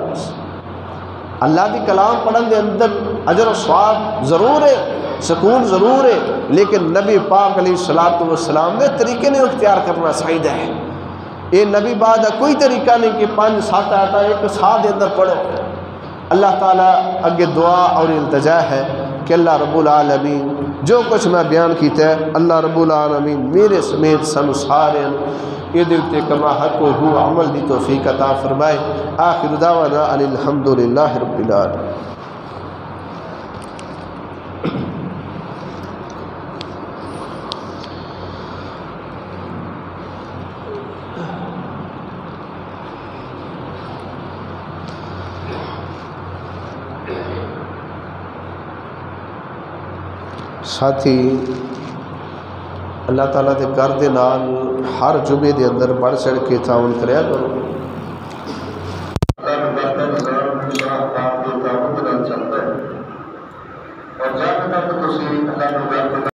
اللہ دی کلام پڑھن دے اندر اجر و ثواب ضرور ہے، سکون ضرور ہے، لیکن نبی پاک علیہ السلام نے طریقے نے اختیار کرنا چاہیے ہے. یہ نبی بعد کوئی طریقہ نہیں کہ 5-7 آیتاں ایک ساتھ دے اندر پڑھو. اللہ تعالیٰ اگے دعا اور التجا ہے کہ اللہ رب العالمین جو کچھ میں بیان کیتا ہے اللہ رب العالمین میرے سمیت سن سارے یہ دیکھتے کما حق و ہو عمل دی توفیق عطا فرمائے. آخر دعوانا ان الحمدللہ رب العالمین. ساتھی اللہ تعالیٰ دے گھر دے نال ہر جمعے دے اندر بڑھ چڑھ کے تعاون کریا کرو.